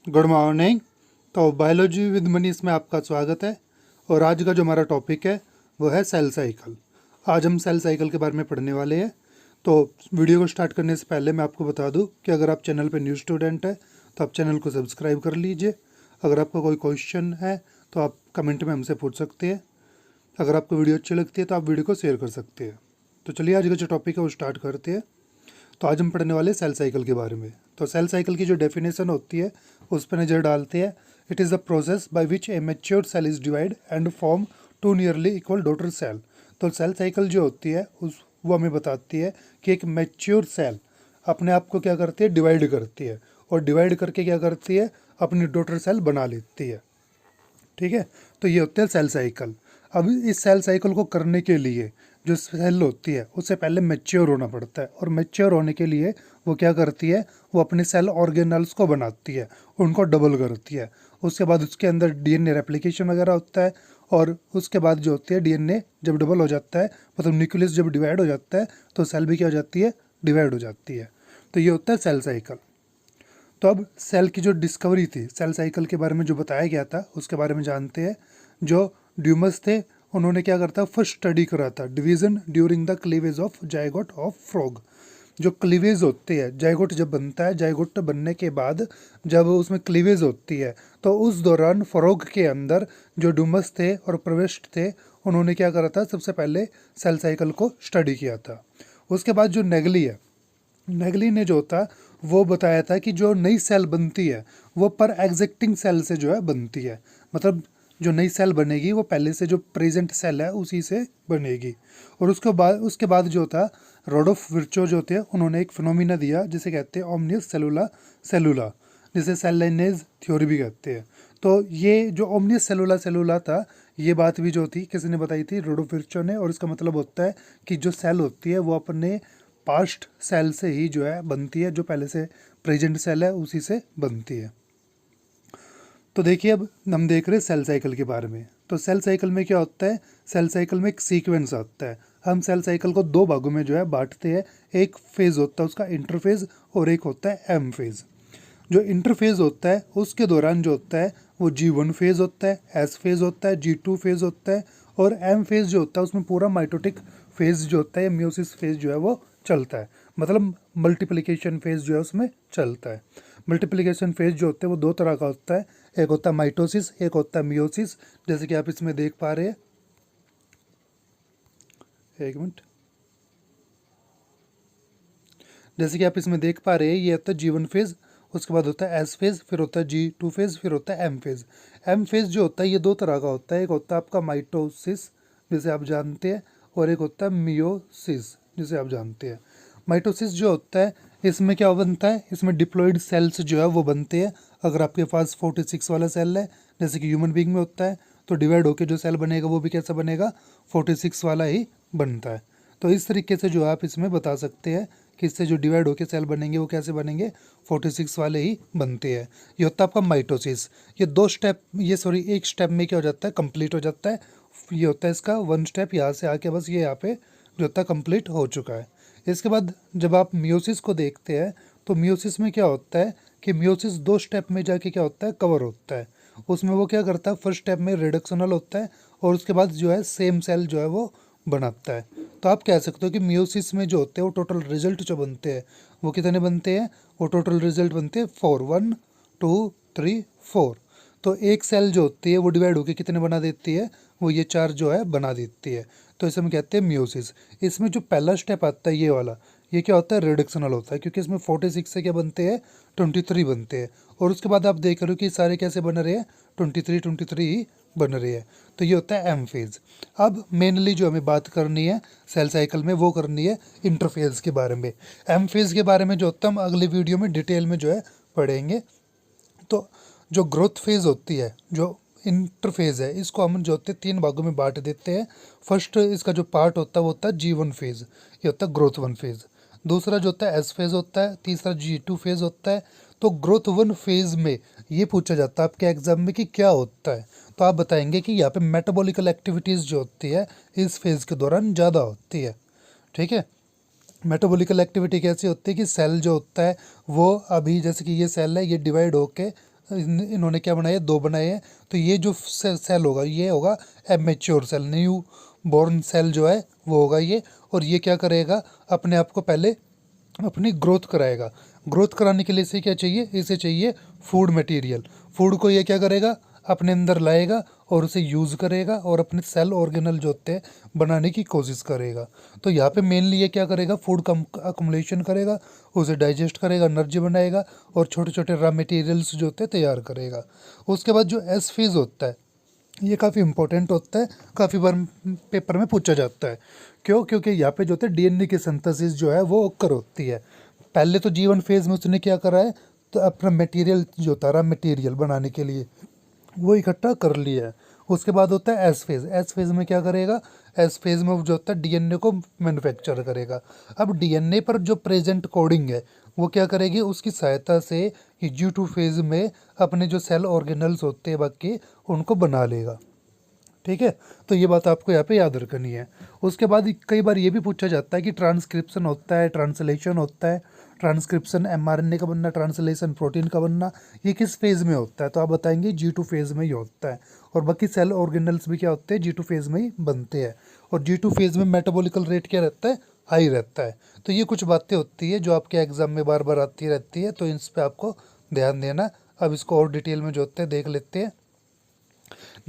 Good morning. तो biology with Manish में आपका स्वागत है। और आज का जो हमारा टॉपिक है वो है सेल साइकिल। आज हम सेल साइकिल के बारे में पढ़ने वाले हैं। तो वीडियो को स्टार्ट करने से पहले मैं आपको बता दूं कि अगर आप चैनल पे न्यू स्टूडेंट है तो आप चैनल को सब्सक्राइब कर लीजिए। अगर आपका कोई क्वेश्चन है तो आप कमेंट में हमसे पूछ सकते हैं। अगर आपको वीडियो अच्छी लगती है तो आप वीडियो को शेयर कर सकते हैं। तो चलिए आज का जो टॉपिक है वो स्टार्ट करते हैं। तो आज हम पढ़ने वाले सेल साइकिल के बारे में। तो सेल साइकिल की जो डेफिनेशन होती है उस पर नज़र डालते हैं। It is the process by which a mature cell is divide and form two nearly equal daughter cell. तो सेल साइकिल जो होती है उस वो हमें बताती है कि एक मैच्योर सेल अपने आप को क्या करती है, डिवाइड करती है, और डिवाइड करके क्या करती है, अपनी डॉटर सेल बना लेती है। ठीक है, तो ये होते हैं सेल साइकिल। अब इस सेल साइकिल को करने के लिए जो सेल होती है उससे पहले मैच्योर होना पड़ता है, और मैच्योर होने के लिए वो क्या करती है, वो अपने सेल ऑर्गेनल्स को बनाती है, उनको डबल करती है। उसके बाद उसके अंदर डीएनए रेप्लिकेशन वगैरह होता है, और उसके बाद जो होती है डीएनए जब डबल हो जाता है, मतलब न्यूक्लियस जब डिवाइड हो जाता है, तो सेल भी क्या हो जाती है, डिवाइड हो जाती है। तो ये होता है सेल साइकिल। तो अब सेल की जो डिस्कवरी थी, सेल साइकिल के बारे में जो बताया गया था उसके बारे में जानते हैं। जो ड्यूमस थे उन्होंने क्या करता, फर्स्ट स्टडी करा था division during the cleavage of zygote of frog. जो क्लीवेज होती है, जायगोट जब बनता है, जायगोट बनने के बाद जब उसमें क्लीवेज होती है, तो उस दौरान फ्रॉग के अंदर जो ड्यूमस थे और प्रविष्ट थे उन्होंने क्या करा था, सबसे पहले सेल साइकिल को स्टडी किया था। उसके बाद जो नेगली है, नेगली ने जो था वो बताया था कि जो नई सेल बनती है वो पर एग्जिस्टिंग सेल से जो है बनती है। मतलब जो नई सेल बनेगी वो पहले से जो प्रेजेंट सेल है उसी से बनेगी। और उसके बाद जो था, रोडोफ विर्चो जो थे उन्होंने एक फिनोमिना दिया जिसे कहते हैं ओमनियस सेलुला सेलुला, जिसे सेल लाइनेज थ्योरी भी कहते हैं। तो ये जो ओमनियस सेलुला सेलुला था, ये बात भी जो थी किसी ने बताई थी, रोडोफ विर्चो ने। और इसका मतलब होता है कि जो सेल होती है वो अपने पास्ट सेल से ही जो है बनती है, जो पहले से प्रेजेंट सेल है उसी से बनती है। तो देखिए अब हम देख रहे हैं सेल साइकिल के बारे में। तो सेल साइकिल में क्या होता है, सेल साइकिल में एक सीक्वेंस आता है। हम सेल साइकिल को दो भागों में जो है बांटते हैं। एक फेज होता है उसका इंटरफेज, और एक होता है एम फेज। जो इंटरफेज होता है उसके दौरान जो होता है वो G1 फेज होता है, एस फेज होता है, G2 फेज होता है, और एम फेज जो होता है उसमें पूरा माइटोटिक फेज जो होता है, म्यूसिस फेज जो है वो चलता है। मतलब मल्टीप्लिकेशन फेज जो है उसमें चलता है। मल्टीप्लिकेशन फेज जो होते हैं वो दो तरह का होता है, एक होता है माइटोसिस, एक होता है मियोसिस। जैसे कि आप इसमें देख पा रहे हैं, एक मिनट, जैसे कि आप इसमें देख पा रहे हैं ये होता है G1 फेज, उसके बाद होता है एस फेज, फिर होता है G2 फेज, फिर होता है एम फेज। एम फेज जो होता है ये दो तरह का होता है, एक होता है आपका माइटोसिस जिसे आप जानते हैं, और एक होता है मियोसिस जिसे आप जानते हैं। माइटोसिस जो होता है इसमें क्या बनता है, इसमें डिप्लॉइड सेल्स जो है वो बनते हैं। अगर आपके पास 46 वाला सेल है जैसे कि ह्यूमन बीइंग में होता है, तो डिवाइड होकर जो सेल बनेगा वो भी कैसा बनेगा, 46 वाला ही बनता है। तो इस तरीके से जो आप इसमें बता सकते हैं कि इससे जो डिवाइड होकर सेल बनेंगे वो कैसे बनेंगे, 46 वाले ही बनते हैं। ये होता है आपका माइटोसिस। ये दो स्टेप, ये सॉरी एक स्टेप में क्या हो जाता है, कंप्लीट हो जाता है। ये होता है इसका वन स्टेप, यहाँ से आके बस ये यहाँ पे जो होता है कंप्लीट हो चुका है। इसके बाद जब आप मियोसिस को देखते हैं तो मियोसिस में क्या होता है कि मियोसिस दो स्टेप में जाके क्या होता है, कवर होता है। उसमें वो क्या करता है, फर्स्ट स्टेप में रिडक्शनल होता है, और उसके बाद जो है सेम सेल जो है वो बनाता है। तो आप कह सकते हो कि मियोसिस में जो होते हैं वो टोटल रिजल्ट जो बनते हैं वो कितने बनते हैं, वो टोटल रिजल्ट बनते हैं 4, 1 2 3 4। तो एक सेल जो होती है वो डिवाइड होकर कितने बना देती है, वो ये चार जो है बना देती है। तो इसे हम कहते हैं मियोसिस। इसमें जो पहला स्टेप आता है ये वाला, ये क्या होता है, रिडक्शनल होता है, क्योंकि इसमें 46 से क्या बनते हैं, 23 बनते हैं। और उसके बाद आप देख रहे हो कि सारे कैसे बन रहे हैं, 23 ही बन रहे हैं। तो ये होता है एम फेज। अब मेनली जो हमें बात करनी है सेल साइकिल में वो करनी है इंटरफेज के बारे में। एम फेज के बारे में जो होता है हम अगले वीडियो में डिटेल में जो है पढ़ेंगे। तो जो ग्रोथ फेज होती है, जो इंटरफेज है, इसको हम जो होते हैं तीन भागों में बांट देते हैं। फर्स्ट इसका जो पार्ट होता है वो होता है G1 फेज, ये होता है ग्रोथ वन फेज। दूसरा जो होता है एस फेज होता है, तीसरा G2 फेज होता है। तो ग्रोथ वन फेज में ये पूछा जाता है आपके एग्जाम में कि क्या होता है, तो आप बताएंगे कि यहाँ पे मेटाबॉलिकल एक्टिविटीज़ जो होती है इस फेज के दौरान ज़्यादा होती है। ठीक है, मेटाबॉलिकल एक्टिविटी कैसी होती है कि सेल जो होता है वो अभी जैसे कि ये सेल है, ये डिवाइड होके इन्होंने क्या बनाए, 2 बनाए हैं। तो ये जो सेल होगा ये होगा immature cell, newborn cell जो है वो होगा ये। और ये क्या करेगा, अपने आप को पहले अपनी ग्रोथ कराएगा। ग्रोथ कराने के लिए इसे क्या चाहिए, इसे चाहिए फूड मटेरियल। फूड को ये क्या करेगा, अपने अंदर लाएगा और उसे यूज़ करेगा और अपने सेल ऑर्गेनल जो होते हैं बनाने की कोशिश करेगा। तो यहाँ पे मेनली ये क्या करेगा, फूड का अकोमोडेशन करेगा, उसे डाइजेस्ट करेगा, एनर्जी बनाएगा और छोटे छोटे रॉ मटेरियल्स जो होते हैं तैयार करेगा। उसके बाद जो एस फेज होता है ये काफ़ी इंपॉर्टेंट होता है, काफ़ी बार पेपर में पूछा जाता है। क्यों, क्योंकि यहाँ पे जो होता है डीएनए की सिंथेसिस जो है वो ओकर होती है। पहले तो जीवन फेज में उसने क्या करा है, तो अपना मटेरियल जो होता है मटेरियल बनाने के लिए वो इकट्ठा कर लिया है। उसके बाद होता है एस फेज। एस फेज में क्या करेगा, एस फेज में जो होता है डीएनए को मैन्युफैक्चर करेगा। अब डीएनए पर जो प्रेजेंट कोडिंग है वो क्या करेगी, उसकी सहायता से ये G2 फेज में अपने जो सेल ऑर्गेनल्स होते हैं बाकी उनको बना लेगा। ठीक है, तो ये बात आपको यहाँ पे याद रखनी है। उसके बाद कई बार ये भी पूछा जाता है कि ट्रांसक्रिप्शन होता है, ट्रांसलेशन होता है। ट्रांसक्रिप्शन एमआरएनए का बनना, ट्रांसलेशन प्रोटीन का बनना, ये किस फेज़ में होता है, तो आप बताएंगे G2 फेज़ में ही होता है। और बाकी सेल ऑर्गेनल्स भी क्या होते हैं, G2 फेज़ में ही बनते हैं। और G2 फेज़ में मेटाबॉलिकल रेट क्या रहता है, हाई रहता है। तो ये कुछ बातें होती है जो आपके एग्जाम में बार बार आती रहती है, तो इस पर आपको ध्यान देना। अब इसको और डिटेल में जो होते हैं देख लेते हैं।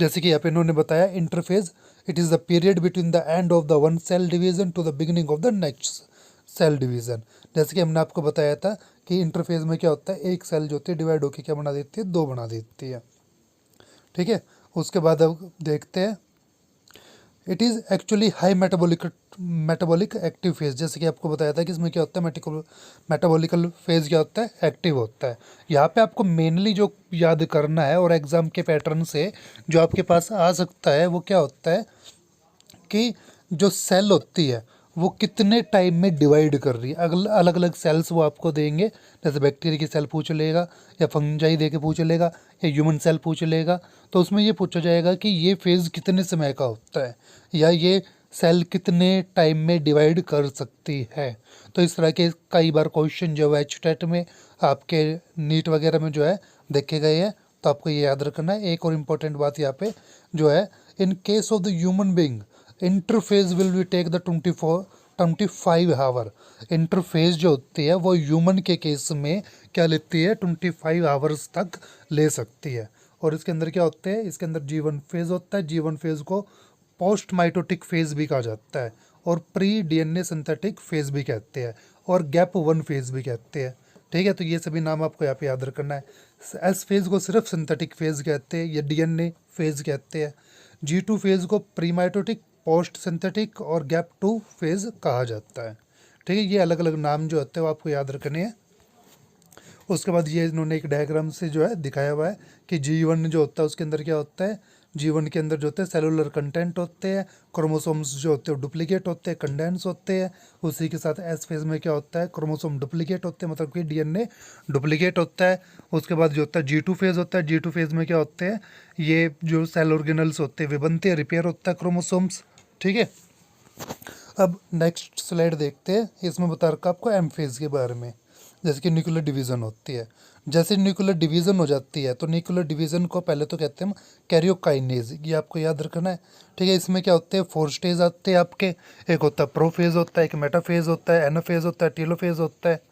जैसे कि यहाँ पे इन्होंने बताया interphase, it is the period between the end of the one cell division to the beginning of the next cell division. जैसे कि हमने आपको बताया था कि इंटरफेज में क्या होता है, एक सेल जो होती है डिवाइड होकर क्या बना देती है, 2 बना देती है। ठीक है, उसके बाद अब देखते हैं it is actually high metabolic active phase. जैसे कि आपको बताया था कि इसमें क्या होता है, मेटाबॉलिकल फेज क्या होता है, एक्टिव होता है। यहाँ पे आपको मेनली जो याद करना है और एग्जाम के पैटर्न से जो आपके पास आ सकता है वो क्या होता है कि जो सेल होती है वो कितने टाइम में डिवाइड कर रही है। अलग अलग सेल्स वो आपको देंगे, जैसे बैक्टीरिया की सेल पूछ लेगा या फंजाई दे के पूछ लेगा या ह्यूमन सेल पूछ लेगा। तो उसमें ये पूछा जाएगा कि ये फेज़ कितने समय का होता है या ये सेल कितने टाइम में डिवाइड कर सकती है। तो इस तरह के कई बार क्वेश्चन जो है HTET में आपके नीट वगैरह में जो है देखे गए हैं, तो आपको ये याद रखना है। एक और इम्पोर्टेंट बात यहाँ पे जो है, in case of the human being interphase will be take the 25 hour. Interphase जो होती है वो ह्यूमन के केस में क्या लेती है, 25 आवर्स तक ले सकती है। और इसके अंदर क्या होते हैं, इसके अंदर G1 फेज होता है। G1 फेज को पोस्ट माइटोटिक फेज भी कहा जाता है और प्री डीएनए सिंथेटिक फेज भी कहते हैं और गैप 1 फेज भी कहते हैं। ठीक है, तो ये सभी नाम आपको यहाँ पे याद रखना है। एस फेज को सिर्फ सिंथेटिक फेज कहते हैं या डीएनए फेज कहते हैं। G2 फेज को प्री माइटोटिक, पोस्ट सिंथेटिक और गैप 2 फेज कहा जाता है। ठीक है, ये अलग अलग नाम जो होते हैं वो आपको याद रखने हैं। उसके बाद ये इन्होंने एक डायग्राम से जो है दिखाया हुआ है कि G1 जो होता है उसके अंदर क्या होता है, G1 के अंदर जो होते हैं सेलुलर कंटेंट होते हैं, क्रोमोसोम्स जो होते हैं डुप्लीकेट होते हैं, कंडेंस होते हैं। उसी के साथ एस फेज में क्या होता है, क्रोमोसोम डुप्लीकेट होते हैं, मतलब कि डीएनए डुप्लीकेट होता है। उसके बाद जो होता है G2 फेज होता है। G2 फेज में क्या होते हैं, ये जो सेल ऑर्गेनल्स होते हैं वे बनते हैं, रिपेयर होता है क्रोमोसोम्स। ठीक है, अब नेक्स्ट स्लाइड देखते हैं। इसमें बता रखा आपको एम फेज के बारे में, जैसे कि न्यूक्लियर डिवीज़न होती है। जैसे न्यूक्लियर डिवीज़न हो जाती है तो न्यूक्लियर डिवीज़न को पहले तो कहते हैं हम कैरियोकाइनेज, ये आपको याद रखना है। ठीक है, इसमें क्या होते हैं, 4 स्टेज आते हैं आपके। एक होता है प्रोफेज होता है, एक मेटाफेज होता है, एनाफेज होता है, टेलोफेज होता है।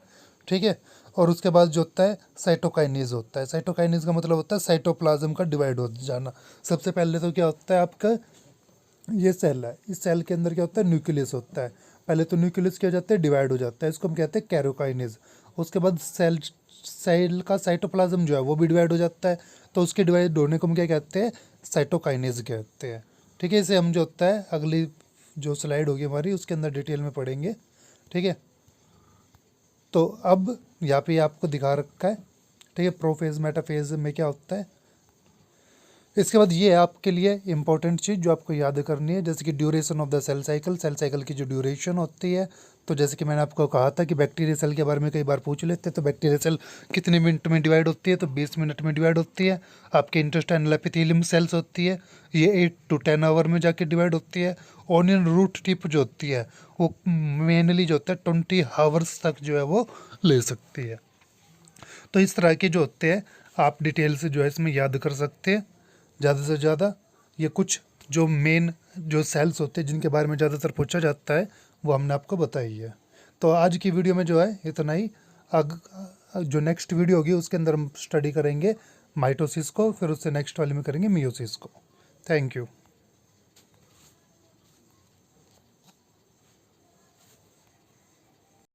ठीक है, और उसके बाद जो होता है साइटोकाइनेज होता है। साइटोकाइनेज का मतलब होता है साइटोप्लाज्म का डिवाइड हो जाना। सबसे पहले तो क्या होता है आपका, ये सेल है, इस सेल के अंदर क्या होता है, न्यूक्लियस होता है। पहले तो न्यूक्लियस क्या हो जाता है, डिवाइड हो जाता है, इसको हम कहते हैं कैरियोकाइनेज। उसके बाद सेल का साइटोप्लाज्म जो है वो भी डिवाइड हो जाता है, तो उसके डिवाइड होने को हम क्या कहते हैं, साइटोकाइनेज कहते हैं। ठीक है, इसे हम जो होता है अगली जो स्लाइड होगी हमारी उसके अंदर डिटेल में पढ़ेंगे। ठीक है, तो अब यहाँ पे आपको दिखा रखा है। ठीक है, प्रोफेज मेटाफेज में क्या होता है। इसके बाद ये है आपके लिए इंपॉर्टेंट चीज़ जो आपको याद करनी है, जैसे कि duration of the cell cycle. Cell cycle की जो ड्यूरेशन होती है, तो जैसे कि मैंने आपको कहा था कि बैक्टीरिया सेल के बारे में कई बार पूछ लेते हैं, तो बैक्टीरिया सेल कितने मिनट में डिवाइड होती है, तो 20 मिनट में डिवाइड होती है। आपके इंटेस्टाइनल एपिथेलियम सेल्स होती है, ये 8 to 10 आवर में जाके डिवाइड होती है। ऑनियन रूट टिप जो होती है वो मेनली जो होता है 20 आवर्स तक जो है वो ले सकती है। तो इस तरह के जो होते हैं आप डिटेल से जो है इसमें याद कर सकते हैं ज़्यादा से ज़्यादा। ये कुछ जो मेन जो सेल्स होते हैं जिनके बारे में ज़्यादातर पूछा जाता है वो हमने आपको बताई है। तो आज की वीडियो में जो है इतना ही। जो नेक्स्ट वीडियो होगी उसके अंदर हम स्टडी करेंगे माइटोसिस को, फिर उससे नेक्स्ट वाले में करेंगे मियोसिस को। Thank you.